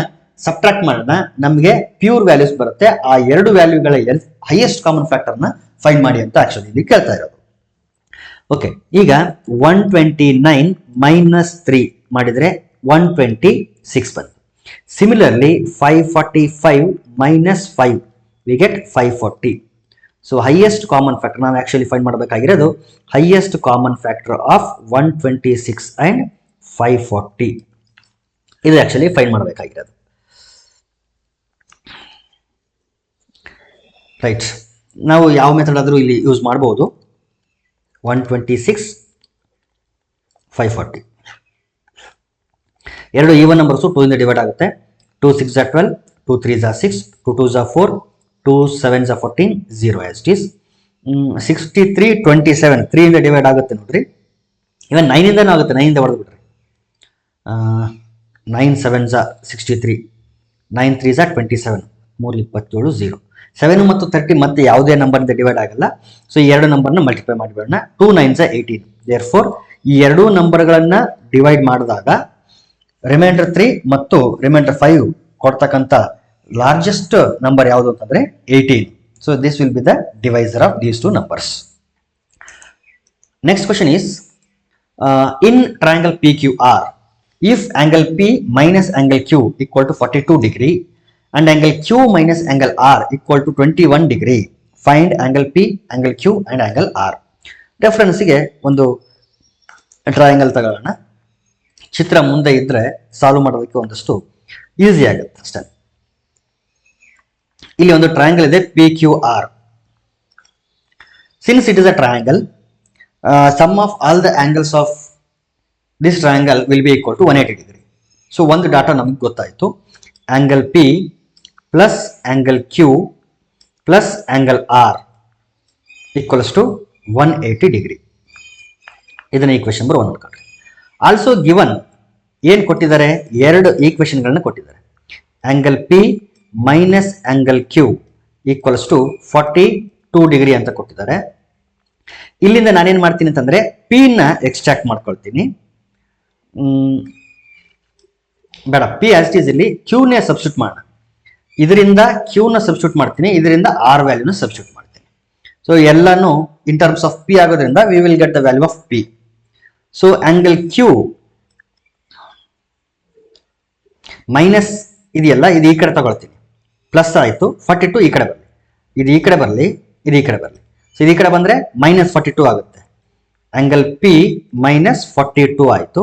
ಸಬ್ಟ್ರಾಕ್ಟ್ ಮಾಡೋಣ, ನಮಗೆ ಪ್ಯೂರ್ ವ್ಯಾಲ್ಯೂಸ್ ಬರುತ್ತೆ. ಆ ಎರಡು ವ್ಯಾಲ್ಯೂಗಳ ಹೈಯೆಸ್ಟ್ ಕಾಮನ್ ಫ್ಯಾಕ್ಟರ್ ನ ಫೈಂಡ್ ಮಾಡಿ ಅಂತ ಆಕ್ಚುಲಿ ಇಲ್ಲಿ ಕೇಳ್ತಾ ಇರೋದು. ಓಕೆ, ಈಗ 129 ಮೈನಸ್ 3 ಮಾಡಿದ್ರೆ 126 ಬಂತು. Similarly 545 minus 5 we get 540. So highest common factor ನಾವು ಆಕ್ಚುಲಿ ಫೈಂಡ್ ಮಾಡಬೇಕಾಗಿರೋದು highest common factor of 126 and 540. ಇದು ಆಕ್ಚುಲಿ ಫೈಂಡ್ ಮಾಡಬೇಕಾಗಿರೋದು. ರೈಟ್, ನಾವು ಯಾವ ಮೆಥಡ್ ಆದರೂ ಇಲ್ಲಿ ಯೂಸ್ ಮಾಡಬಹುದು. 126 540 ಎರಡು ಈವನ್ ನಂಬರ್ಸು 2 ಇಂದ ಡಿವೈಡ್ ಆಗುತ್ತೆ. 2 6 12, 2 3 6, 2 2 4, 2 7 14, 0 as it is. 63 27 3 ಇಂದ ಡಿವೈಡ್ ಆಗುತ್ತೆ ನೋಡ್ರಿ. ಇವನ್ 9 ಇಂದನೂ ಆಗುತ್ತೆ, 9 ಇಂದ ಹೊಡೆದು ಬಿಡ್ರಿ. 9 7 63, 9 3 27, 3 27 0. 7 ಮತ್ತು 30 ಮತ್ತೆ ಯಾವುದೇ ನಂಬರ್ ಇಂದ ಡಿವೈಡ್ ಆಗಲ್ಲ. ಸೊ ಈ ಎರಡು ನಂಬರ್ನ ಮಲ್ಟಿಪ್ಲೈ ಮಾಡಿಬಿಡೋಣ. 2 9 18. ದೇರ್ಫೋರ್ ಈ ಎರಡೂ ನಂಬರ್ಗಳನ್ನ ಡಿವೈಡ್ ಮಾಡಿದಾಗ ರಿಮೈಂಡರ್ 3 ಮತ್ತು ರಿಮೈಂಡರ್ 5 ಕೊಡ್ತಕ್ಕಂಥ ಲಾರ್ಜೆಸ್ಟ್ ನಂಬರ್ ಯಾವುದು ಅಂತಂದ್ರೆ 18. So this will be the divisor of these two numbers. Next question is in triangle PQR, if angle P minus angle Q equal to 42 degree and angle Q minus angle R equal to 21 degree, find angle P, angle Q and angle R. ರೆಫರೆನ್ಸ್ಗೆ ಒಂದು triangle ತಗೊಳ್ಳೋಣ. ಚಿತ್ರ ಮುಂದೆ ಇದ್ರೆ solve ಮಾಡೋದಕ್ಕೆ ಒಂದಷ್ಟು easy ಆಗುತ್ತೆ ಅಷ್ಟೇ. ಇಲ್ಲಿ ಒಂದು ಟ್ರಯಾಂಗಲ್ ಇದೆ PQR. Since it is a triangle, sum of all the angles of this triangle will be equal to 180 degree. So ಒಂದು ಡಾಟಾ ನಮಗೆ ಗೊತ್ತಾಯಿತು. Angle P plus angle Q plus angle R equals to 180 degree. ಇದನ್ನ equation number 1 ನೋಡ್ಕೊಂಡ್ರಿ. Also given ಏನ್ ಕೊಟ್ಟಿದ್ದಾರೆ, ಎರಡು ಈಕ್ವೇಶನ್ಗಳನ್ನ ಕೊಟ್ಟಿದ್ದಾರೆ. Angle P minus angle Q equals to 42 degree ಅಂತ ಕೊಟ್ಟಿದ್ದಾರೆ. ಇಲ್ಲಿಂದ ನಾನೇನ್ ಮಾಡ್ತೀನಿ ಅಂತಂದ್ರೆ P ನ ಎಕ್ಸ್ಟ್ರಾಕ್ಟ್ ಮಾಡ್ಕೊಳ್ತೀನಿ. ಬೇಡ, P ಆಸ್ ಇಟ್ ಈಸ್ ಇಲ್ಲಿ Q ನೇ ಸಬ್ಸ್ಟಿಟ್ಯೂಟ್ ಮಾಡೋಣ. ಇದರಿಂದ Q ನ ಸಬ್ಸ್ಟಿಟ್ಯೂಟ್ ಮಾಡ್ತೀನಿ, ಇದರಿಂದ R ವ್ಯಾಲ್ಯೂನ ಸಬ್ಸ್ಟಿಟ್ಯೂಟ್ ಮಾಡ್ತೀನಿ. ಸೊ ಎಲ್ಲಾನು ಇನ್ ಟರ್ಮ್ಸ್ ಆಫ್ P ಆಗೋದ್ರಿಂದ we will get the value of P. So angle Q minus ಇದೆಯಲ್ಲ, ಇದು ಈ ಕಡೆ ತಗೊಳ್ತೀನಿ, ಪ್ಲಸ್ ಆಯ್ತು. 42 ಈ ಕಡೆ ಬರಲಿ, ಇದು ಈ ಕಡೆ ಬರಲಿ, ಇದು ಈ ಕಡೆ ಬರಲಿ. ಸೊ ಇದು ಈ ಕಡೆ ಬಂದ್ರೆ ಮೈನಸ್ 42 ಆಗುತ್ತೆ. ಆಂಗಲ್ P ಮೈನಸ್ 42 ಆಯ್ತು.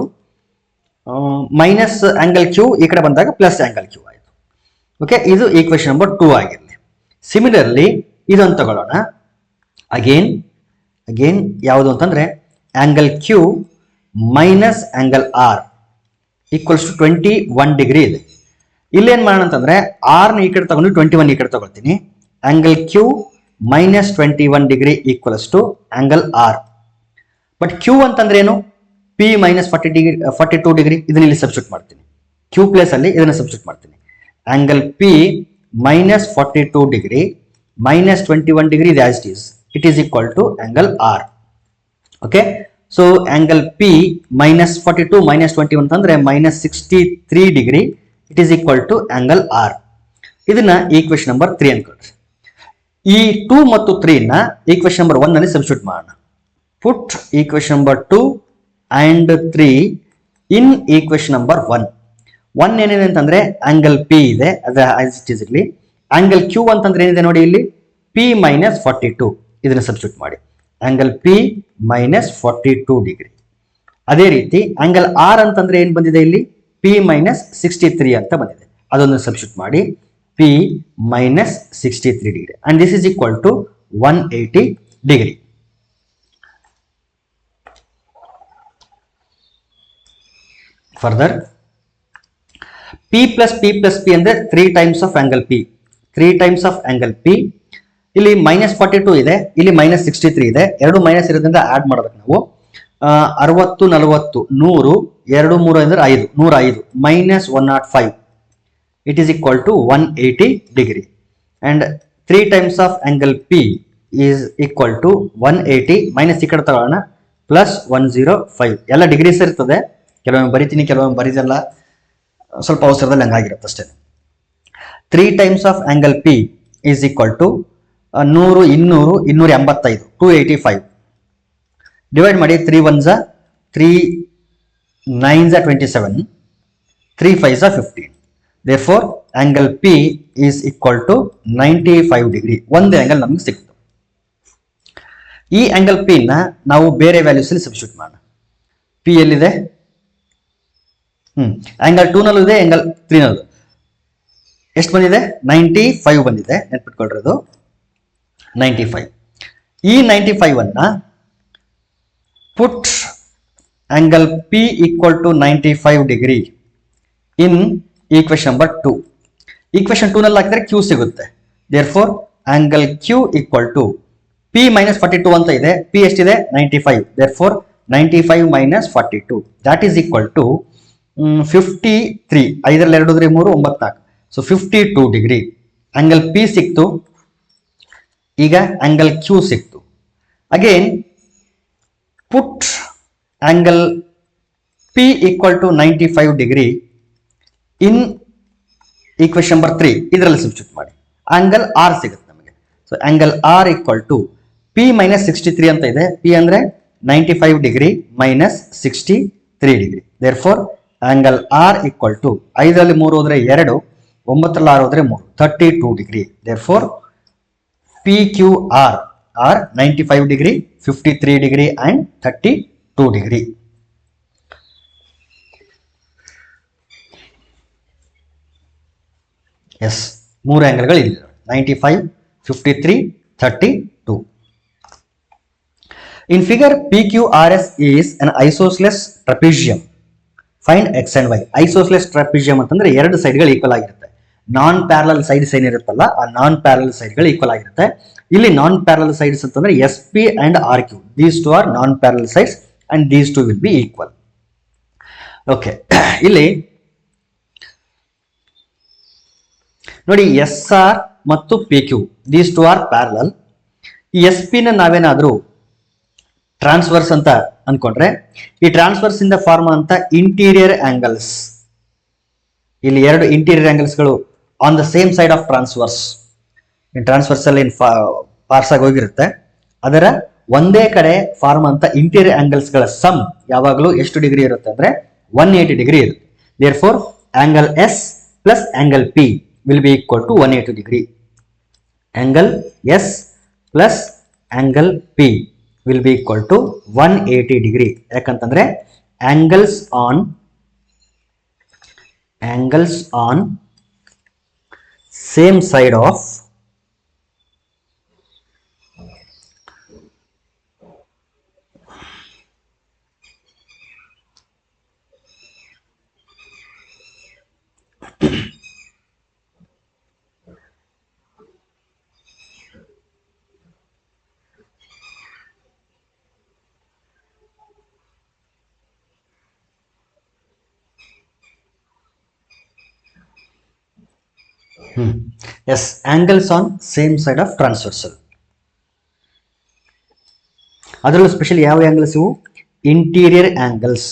ಮೈನಸ್ ಆಂಗಲ್ Q ಈ ಕಡೆ ಬಂದಾಗ ಪ್ಲಸ್ ಆಂಗಲ್ Q ಆಯ್ತು. ಓಕೆ, ಇದು ಈಕ್ವೇಶನ್ ನಂಬರ್ 2 ಆಗಿರಲಿ. ಸಿಮಿಲರ್ಲಿ ಇದನ್ನು ತಗೊಳ್ಳೋಣ. ಅಗೇನ್ ಯಾವುದು ಅಂತಂದ್ರೆ angle Q minus angle R equals to 21 degree ಇದೆ. ಇಲ್ಲೇನ್ ಮಾಡೋಣ ಅಂತಂದ್ರೆ R ನ ಈ ಕಡೆ ತಗೊಂಡು 21 ಈ ಕಡೆ ತಗೊಳ್ತೀನಿ. Angle Q minus 21 degree equals to angle R. But Q ಅಂತಂದ್ರೆ ಏನು? P minus 42 degree. ಇದನ್ನ ಇಲ್ಲಿ ಸಬ್ಸ್ಟಿಟ್ಯೂಟ್ ಮಾಡ್ತೀನಿ. Q ಪ್ಲೇಸ್ ಅಲ್ಲಿ ಇದನ್ನ ಸಬ್ಸ್ಟಿಟ್ಯೂಟ್ ಮಾಡ್ತೀನಿ. Angle P minus 42 degree minus 21 degree ಇದೆ as it is. It is equal to angle R. Okay, so angle P minus 42 minus 21 ಅಂತಂದ್ರೆ minus 63 degree. It is equal to angle R. ಇದನ್ನ equation number 3 ಅನ್ಕೊಳ್ರಿ. ಈ 2 ಮತ್ತು 3 ನ equation number 1 ನಲ್ಲಿ substitute ಮಾಡೋಣ. Put equation number 2 and 3 in equation number 1. 1 ಏನಿದೆ ಅಂತಂದ್ರೆ ಆಂಗಲ್ P ಇದೆ, ಅದ ಆಸ್ ಇಟ್ ಈಸ್ ಇರ್ಲಿ. ಆಂಗಲ್ Q ಅಂತಂದ್ರೆ ಏನಿದೆ ನೋಡಿ, ಇಲ್ಲಿ P ಮೈನಸ್ 42. ಇದನ್ನ ಸಬ್ಸ್ಟಿಟ್ಯೂಟ್ ಮಾಡಿ. Angle P minus 42 degree. ಅದೇ ರೀತಿ ಆಂಗಲ್ R ಅಂತಂದ್ರೆ ಏನ್ ಬಂದಿದೆ, ಇಲ್ಲಿ P ಮೈನಸ್ 63 ಅಂತ ಬಂದಿದೆ. ಅದನ್ನು ಸಬ್ಸ್ಟಿಟ್ಯೂಟ್ ಮಾಡಿ. P minus 63 degree and this is equal to 180 degree. Further P plus P ಅಂದ್ರೆ 3 times of angle P. 3 times of angle P. ಇಲ್ಲಿ ಮೈನಸ್ 42 ಇದೆ, ಇಲ್ಲಿ ಮೈನಸ್ 63 ಇದೆ. ಎರಡು ಮೈನಸ್ ಇರೋದ್ರಿಂದ ಆಡ್ ಮಾಡಬೇಕು ನಾವು. 60 40 100 2 3 ಅಂದ್ರೆ 5 105 minus 105 it is equal to 180 degree, and 3 times of angle P is equal to 180 minus ಈ ಕಡೆ ತಗೊಳ್ಳೋಣ ಪ್ಲಸ್ 105. ಎಲ್ಲ ಡಿಗ್ರೀಸ್ ಇರ್ತದೆ, ಕೆಲವೊಮ್ಮೆ ಬರಿತೀನಿ ಕೆಲವೊಮ್ಮೆ ಬರೀದಲ್ಲ, ಸ್ವಲ್ಪ ಅವಸರದಲ್ಲಿ ಹಂಗಾಗಿರುತ್ತೆ ಅಷ್ಟೇ. 3 times of angle P is equal to 100 200 285 285. Divide ಮಾಡಿ 3 1s 3 9s 27 3 5s 15. therefore angle P is equal to 95 degree. ಒಂದು ಆಂಗಲ್ ನಮಗೆ ಸಿಕ್ತು. ಈ ಆಂಗಲ್ P ನ ನಾವು ಬೇರೆ ವ್ಯಾಲ್ಯೂಸ್ ಅಲ್ಲಿ ಸಬ್ಸ್ಟಿಟ್ಯೂಟ್ ಮಾಡೋಣ. P ಎಲ್ಲಿದೆ? ಆಂಗಲ್ 2 ನಲ್ಲೂ ಇದೆ, ಆಂಗಲ್ 3 ನಲ್ಲೂ ಎಷ್ಟು ಬಂದಿದೆ? 95 ಬಂದಿದೆ. ನೆನ್ಪಿಟ್ಕೊಳ್ರಿ, ಅದು 95. ಈ 95 ಅನ್ನ ಪುಟ್ angle P equal to 95 degree in equation number 2. equation 2 ನಲ್ಲಿ ಹಾಕಿದ್ರೆ Q ಸಿಗುತ್ತೆ. therefore angle Q equal to P minus 42 ಅಂತ ಇದೆ. P ಎಷ್ಟಿದೆ? 95. therefore 95 minus 42 that is equal to 53. 5 ರಲ್ಲಿ 2 3 3 9 so 52 degree. angle P ಸಿಕ್ತು. ಈಗ angle Q ಸಿಕ್ತು. again put angle P equal to 95 degree in equation number 3. ಇದರಲ್ಲಿ substitute ಮಾಡಿ angle R ಸಿಗುತ್ತೆ ನಮಗೆ. So angle R equal to P minus 63 ಅಂತ ಇದೆ. P ಅಂದ್ರೆ 95 degree minus 63 degree. therefore angle R equal to 5 ರಲ್ಲಿ 3 ಹೋದ್ರೆ 2, 9 ರಲ್ಲಿ 6 ಹೋದ್ರೆ 3, 32 degree. therefore PQR are 95 degree, 53 degree and 32 degree. S, 3 ಆಂಗಲ್ಗಳು ಇಲ್ಲಿ 95, 53, 32. In figure PQRS is an isosceles trapezium. Find x and y. Isosceles trapezium ಅಂತಂದ್ರೆ ಎರಡು ಸೈಡ್ಗಳು equal ಆಗಿರುತ್ತೆ. ನಾನ್ parallel sides ಏನಿರುತ್ತಲ್ಲ, ಆ ನಾನ್ parallel ಸೈಡ್ಗಳು equal ಆಗಿರುತ್ತೆ. ಇಲ್ಲಿ ನಾನ್ ಪ್ಯಾರಲಲ್ ಸೈಡ್ಸ್ ಅಂತಂದ್ರೆ SP and RQ. These two are non parallel sides and these two will be equal. Okay. ಇಲ್ಲಿ ನೋಡಿ SR ಮತ್ತು PQ, these two are parallel. ಈ SP ನ ನಾವೇನಾದ್ರೂ ಟ್ರಾನ್ಸ್ವರ್ಸ್ ಅಂತ ಅನ್ಕೊಂಡ್ರೆ, ಈ ಟ್ರಾನ್ಸ್ವರ್ಸ್ ಇಂದ ಫಾರ್ಮ್ ಅಂತ ಇಂಟೀರಿಯರ್ ಆಂಗಲ್ಸ್, ಇಲ್ಲಿ ಎರಡು ಇಂಟೀರಿಯರ್ ಆಂಗಲ್ಸ್ಗಳು on the same side of transverse. Transverse ಅಲ್ಲಿ ಪಾರ್ಸ್ ಆಗಿ ಹೋಗಿರುತ್ತೆ, ಅದರ ಒಂದೇ ಕಡೆ ಫಾರ್ಮ್ ಅಂತ ಇಂಟೀರಿಯರ್ ಆಂಗಲ್ಸ್ ಗಳ ಸಮ್ ಯಾವಾಗಲೂ ಎಷ್ಟು ಡಿಗ್ರಿ ಇರುತ್ತೆ ಅಂದ್ರೆ 180 ಡಿಗ್ರಿ ಇರುತ್ತೆ. therefore angle S plus angle P will be equal to 180 degree. angle S plus angle P will be equal to 180 degree. ಯಾಕಂತಂದ್ರೆ angles on same side of yes, angles on same side of transversal. ಅದರಲ್ಲೂ specially ಯಾವ angles ಇವು? Interior angles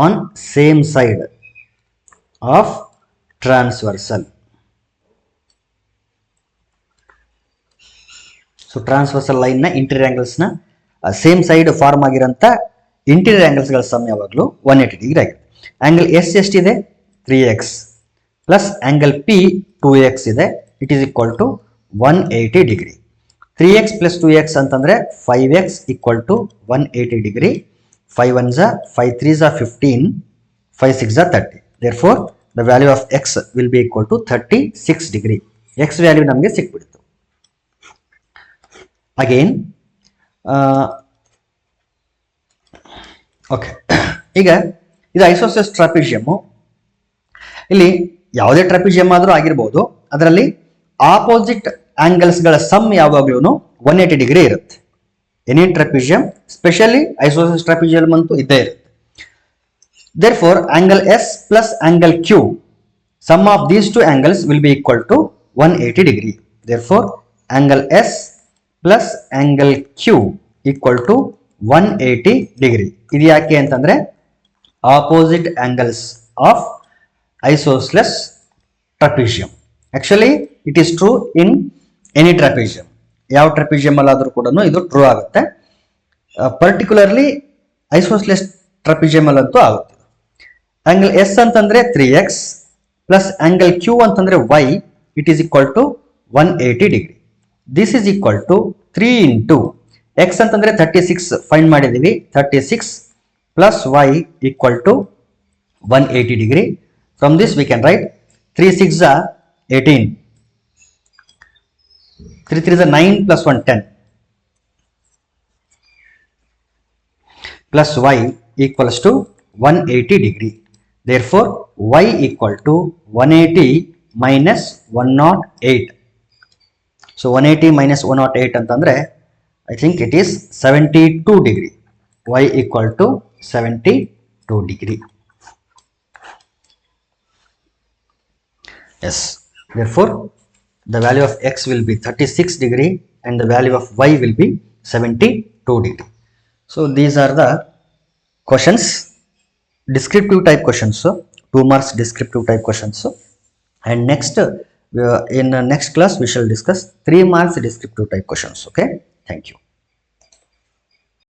on same side of transversal. So transversal line ನ interior angles ನ same side form ಆಗಿರೋಂಥ interior angles ಗಳ sum ಯಾವಾಗಲೂ 180 degree ಆಗಿದೆ. Angle S ಎಷ್ಟಿದೆ? 3x plus angle P 2x ಇದೆ. It is equal to 180 degree. 3x plus 2x ಅಂತಂದ್ರೆ 5x equal to 180 degree. 5 1s 5 3s 15, 5 6s 30. therefore the value of x will be equal to 36 degree. x value ನಮಗೆ ಸಿಕ್ಬಿಡ್ತು. again okay, ಈಗ ಇದು isosceles ಟ್ರಾಪಿಜಿಯಮ್. ಇಲ್ಲಿ ಯಾವುದೇ ಟ್ರಾಪಿಜಿಯಮ್ ಆದ್ರೂ ಆಗಿರಬಹುದು, ಅದರಲ್ಲಿ ಆಪೋಸಿಟ್ ಆಂಗಲ್ಸ್ ಗಳ ಸಮ್ ಯಾವಾಗ್ಲೂ 180 ಡಿಗ್ರಿ ಇರುತ್ತೆ. ಎನಿ ಟ್ರಾಪಿಜಿಯಮ್, ಸ್ಪೆಷಲಿ ಐಸೋಸೆಲೆಸ್ ಟ್ರಾಪಿಜಿಯಮ್ ಅಂತೂ ಇದ್ದೇ ಇರುತ್ತೆ. therefore angle S plus angle Q Sum of these two angles will be equal to 180 degree. Therefore, angle S plus angle Q equal to 180 degree. ಇದು ಯಾಕೆ ಅಂತಂದ್ರೆ opposite angles of isosceles trapezium. Actually, it is true in any trapezium. ಯಾವ trapezium ಅಲ್ಲಾದರೂ ಕೂಡ ಇದು true ಆಗುತ್ತೆ. Particularly ಐಸೋಸ್ಲೆಸ್ trapezium ಅಲ್ಲಂತೂ ಆಗುತ್ತೆ. Angle S ಅಂತಂದ್ರೆ 3x ಪ್ಲಸ್ ಆಂಗಲ್ ಕ್ಯೂ ಅಂತಂದ್ರೆ y, it is equal to 180 degree. This is equal to 3 into X ಅಂತಂದ್ರೆ 36 find ಮಾಡಿದೀವಿ, 36 plus y equal to 180 degree. From this we can write 3 6 18, 3 3 9 plus 1 10 plus y equals to 180 degree. Therefore, y equal to 180 minus 108. So 180 minus 108 ಅಂತಂದ್ರೆ I think it is 72 degree. Y equal to 72 degree. Yes. Therefore, the value of x will be 36 degree and the value of y will be 72 degree. So these are the questions, descriptive type questions, 2 marks descriptive type questions. And next in next class we shall discuss 3 marks descriptive type questions. Okay, thank you.